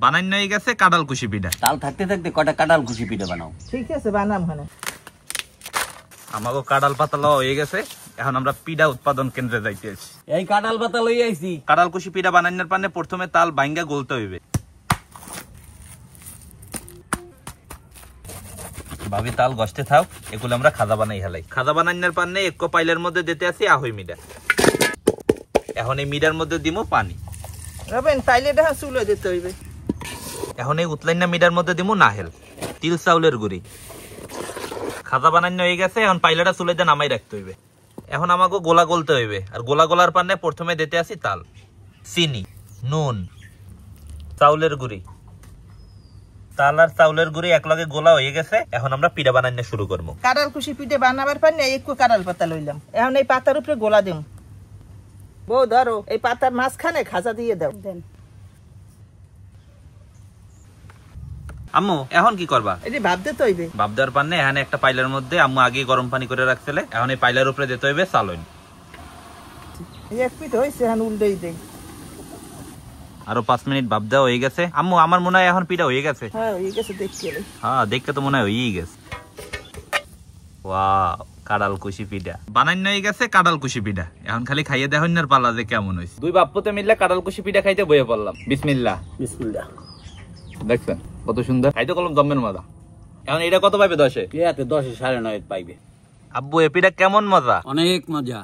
বানাই হয়ে গেছে কাঁঠাল কুশি পিঠা। তাল থাকতে থাকতে কটা কাঁঠাল কুশি পিঠা বানাও। ঠিক আছে বানাম মানে। আমাগো কাঁঠাল পাতা লওয়া হয়ে গেছে, এখন আমরা পিঠা উৎপাদন কেন্দ্রে যাইতেছি। এই কাঁঠাল পাতা লই আইছি। কাঁঠাল কুশি পিঠা বানানোর পানে প্রথমে তাল বাইঙ্গা গলতে হইবে। ভাবি তাল গসতে থাক, এগুলো আমরা খাজা বানাই হেলাই। খাজা বানানোর পানে এক পাইলের মধ্যে দিতে আসি আহই মিডা। এখন এই মিডার মধ্যে দিমু পানি। রবেন তাইলে দেখা চুলো দিতে হইবে। এখন এই উতলাইনা মিডার মধ্যে দিমু নাহেল, তিল চাউলের গুড়ি। খাজা বানানো হয়ে গেছে, এখন পাইলাটা চুলে দিয়ে নামাই রাখতে হইবে। এখন আমাকে গোলা গলতে হইবে, আর গোলা গলার পানে প্রথমে দিতে আসি তাল, চিনি, নুন, চাউলের গুড়ি। তাল আর চাউলের গুড়ি একলগে গোলা হয়ে গেছে, এখন আমরা পিঠা বানানো শুরু করবো। কাঁঠাল কুশি পিঠে বানাবার পারে একটু কাঁঠাল পাতা লইলাম। এখন এই পাতার উপরে গোলা দেব। বউ ধরো এই পাতার মাঝখানে খাজা দিয়ে দাও। আম্মু এখন কি করবা? এই যে ভাবতে তো হইবে। ভাব দেওয়ার পানে এখানে একটা পাইলার মধ্যে আম্মু আগে গরম পানি করে রাখছিলে, এখন এই পাইলার উপরে দিতে হইবে চালন। এক পিঠ হয়েছে, এখন উল্টেই দেই। আরো 5 মিনিট ভাব দেওয়া হয়ে গেছে। আম্মু আমার মনে হয় এখন পিঠা হয়ে গেছে। হ্যাঁ হয়ে গেছে, দেখতে হ্যাঁ দেখতে তো মনে হয় হয়েই গেছে। ওয়াও, কাঁঠাল কুশি পিঠা বানানো হয়ে গেছে। কাঁঠাল কুশি পিঠা এখন খালি খাইয়ে দেখুন আর পালা যে কেমন হয়েছে। দুই বাপ্পতে মিললে কাঁঠাল কুশি পিঠা খাইতে বয়ে পড়লাম। বিসমিল্লাহ। বিসমিল্লাহ। দেখছেন কত সুন্দর খাইতে কলম জম্মের মজা। এখন এটা কত পাইবে 10-এ? এতে 10-এ 9.5 পাইবে। আব্বু এ পিঠা কেমন মজা? অনেক মজা।